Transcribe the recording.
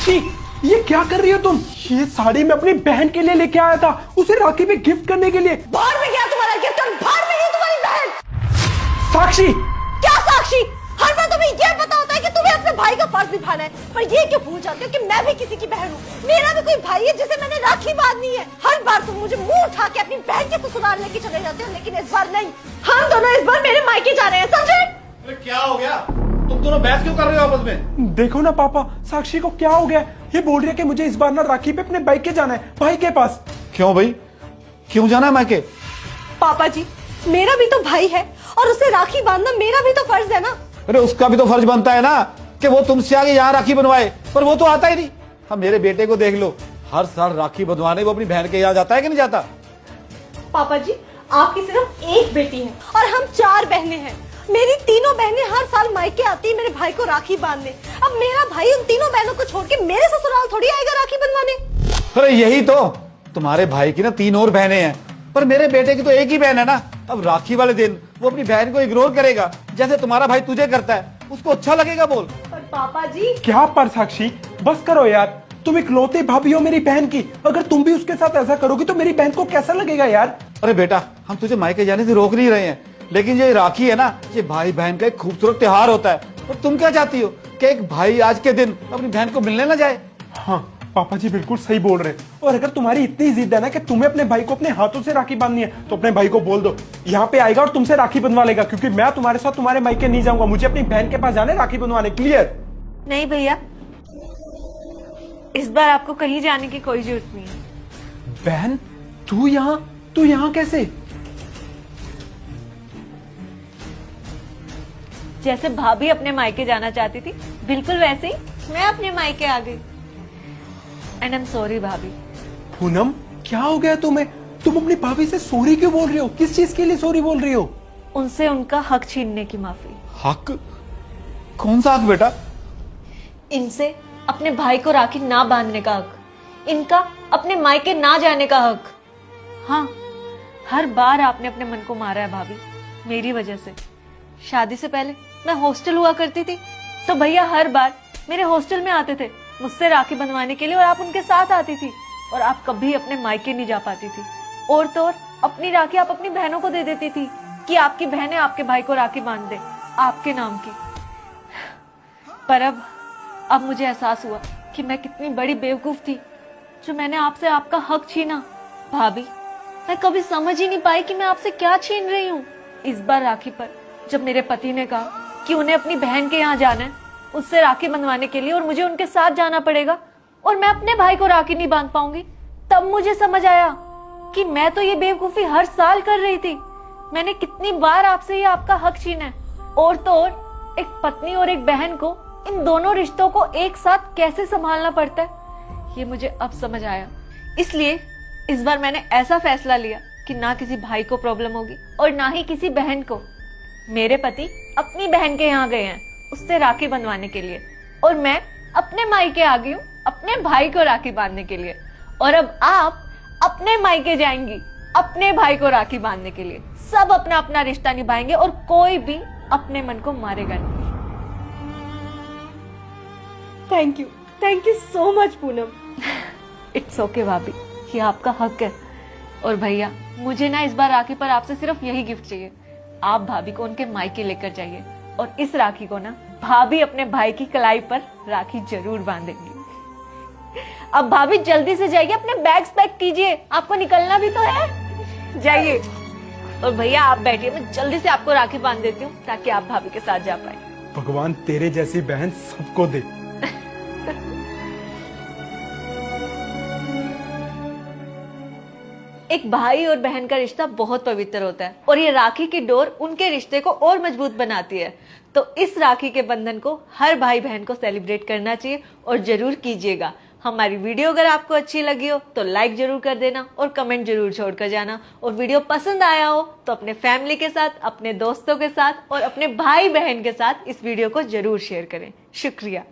साक्षी, ये क्या कर रही हो तुम? ये साड़ी मैं अपनी बहन के लिए लेके आया था, उसे राखी में गिफ्ट करने के लिए। बाहर में गया तुम्हारा गिफ्ट और बाहर में गई तुम्हारी बहन। साक्षी, क्या साक्षी? हर बार तुम्हें ये पता होता है कि तुम्हें अपने भाई का फर्ज निभाना है, पर ये क्यों भूल जाते हो कि मैं भी किसी की बहन हूँ। मेरा भी कोई भाई है जिसे मैंने राखी बांधनी है। हर बार तुम मुझे मुंह उठा के अपनी बहन के ससुराल लेके चले जाते हो, लेकिन इस बार नहीं। हम दोनों इस बार मेरे मायके जा रहे हैं, समझे? अरे क्या हो गया? तुम दोनों बहस क्यों कर रहे हो आपस में? देखो ना पापा, साक्षी को क्या हो गया? ये बोल रही है कि मुझे इस बार ना राखी पे अपने भाई के जाना है, भाई के पास। क्यों भाई, क्यों जाना है मायके? पापा जी, मेरा भी तो भाई है और उसे राखी बांधना मेरा भी तो फर्ज है ना। अरे उसका भी तो फर्ज बनता है ना कि वो तुमसे आगे यहाँ राखी बनवाए, पर वो तो आता ही नहीं। हम मेरे बेटे को देख लो, हर साल राखी बंधवाने वो अपनी बहन के यहाँ जाता है कि नहीं जाता? पापा जी, आपकी सिर्फ एक बेटी है और हम 4 बहनें हैं। मेरी तीनों बहनें हर साल मायके आती है मेरे भाई को राखी बांधने। अब मेरा भाई उन तीनों बहनों को छोड़ के मेरे ससुराल थोड़ी आएगा राखी बंधवाने। अरे यही तो, तुम्हारे भाई की ना 3 और बहनें हैं, पर मेरे बेटे की तो एक ही बहन है ना। अब राखी वाले दिन वो अपनी बहन को इग्नोर करेगा जैसे तुम्हारा भाई तुझे करता है, उसको अच्छा लगेगा? बोल। पर पापा जी, क्या पर साक्षी, बस करो यार। तुम इकलौती भाभी हो मेरी बहन की, अगर तुम भी उसके साथ ऐसा करोगी तो मेरी बहन को कैसा लगेगा यार? अरे बेटा, हम तुझे मायके जाने से रोक नहीं रहे हैं, लेकिन ये राखी है ना, ये भाई बहन का एक खूबसूरत त्योहार होता है। और तुम क्या चाहती हो कि एक भाई आज के दिन अपनी बहन को मिलने ना जाए? हाँ पापा जी बिल्कुल सही बोल रहे हैं। और अगर तुम्हारी इतनी जिद है ना कि तुम्हें अपने भाई को अपने हाथों से राखी बांधनी है, तो अपने भाई को बोल दो, यहाँ पे आएगा और तुमसे राखी बंधवा लेगा। क्योंकि मैं तुम्हारे साथ तुम्हारे मायके नहीं जाऊंगा, मुझे अपनी बहन के पास जाने राखी बंधवाने। क्लियर? नहीं भैया, इस बार आपको कहीं जाने की कोई जरूरत नहीं है। बहन, तू यहाँ कैसे? जैसे भाभी अपने मायके जाना चाहती थी, बिल्कुल वैसे ही मैं अपने मायके आ गई। एंड आई एम सॉरी भाभी। पूनम, क्या हो गया तुम्हें? तुम अपनी भाभी से सॉरी क्यों बोल रही हो? किस चीज के लिए सॉरी बोल रही हो? उनसे उनका हक छीनने की माफी। हक? कौन सा हक बेटा? इनसे अपने भाई को राखी ना बांधने का हक, इनका अपने मायके ना जाने का हक। हाँ, हर बार आपने अपने मन को मारा है भाभी, मेरी वजह से। शादी से पहले मैं हॉस्टल हुआ करती थी, तो भैया हर बार मेरे हॉस्टल में आते थे मुझसे राखी बंधवाने के लिए, और आप उनके साथ आती थी, और आप कभी अपने मायके नहीं जा पाती थी। और तो और अपनी राखी आप अपनी बहनों को दे देती थी कि आपकी बहनें आपके भाई को राखी बांध दे आपके नाम की। पर अब मुझे एहसास हुआ कि मैं कितनी बड़ी बेवकूफ थी जो मैंने आपसे आपका हक छीना। भाभी, मैं कभी समझ ही नहीं पाई कि मैं आपसे क्या छीन रही हूँ। इस बार राखी पर जब मेरे पति ने कहा कि उन्हें अपनी बहन के यहाँ जाना है उससे राखी बंधवाने के लिए, और मुझे उनके साथ जाना पड़ेगा, और मैं अपने भाई को राखी नहीं बांध पाऊंगी, तब मुझे समझ आया कि मैं तो ये बेवकूफी हर साल कर रही थी। मैंने कितनी बार आपसे ये आपका हक छीना है। और तो और एक पत्नी और एक बहन को, इन दोनों रिश्तों को एक साथ कैसे संभालना पड़ता है, ये मुझे अब समझ आया। इसलिए इस बार मैंने ऐसा फैसला लिया कि ना किसी भाई को प्रॉब्लम होगी और ना ही किसी बहन को। मेरे पति अपनी बहन के यहाँ गए हैं उससे राखी बंधवाने के लिए, और मैं अपने मायके आ गई हूँ अपने भाई को राखी बांधने के लिए। और अब आप अपने मायके जाएंगी अपने भाई को राखी बांधने के लिए। सब अपना अपना रिश्ता निभाएंगे और कोई भी अपने मन को मारेगा नहीं। Thank you so much Poonam. It's okay भाभी, ये आपका हक है। और भैया, मुझे ना इस बार राखी पर आपसे सिर्फ यही गिफ्ट चाहिए, आप भाभी को उनके मायके लेकर जाइए, और इस राखी को ना भाभी अपने भाई की कलाई पर राखी जरूर बांधेंगी। अब भाभी जल्दी से जाइए, अपने बैग्स पैक कीजिए, आपको निकलना भी तो है। जाइए। और भैया आप बैठिए, मैं जल्दी से आपको राखी बांध देती हूँ ताकि आप भाभी के साथ जा पाए। भगवान तेरे जैसी बहन सबको दे। एक भाई और बहन का रिश्ता बहुत पवित्र होता है, और ये राखी की डोर उनके रिश्ते को और मजबूत बनाती है। तो इस राखी के बंधन को हर भाई बहन को सेलिब्रेट करना चाहिए, और जरूर कीजिएगा। हमारी वीडियो अगर आपको अच्छी लगी हो तो लाइक जरूर कर देना और कमेंट जरूर छोड़कर जाना। और वीडियो पसंद आया हो तो अपने फैमिली के साथ, अपने दोस्तों के साथ और अपने भाई बहन के साथ इस वीडियो को जरूर शेयर करें। शुक्रिया।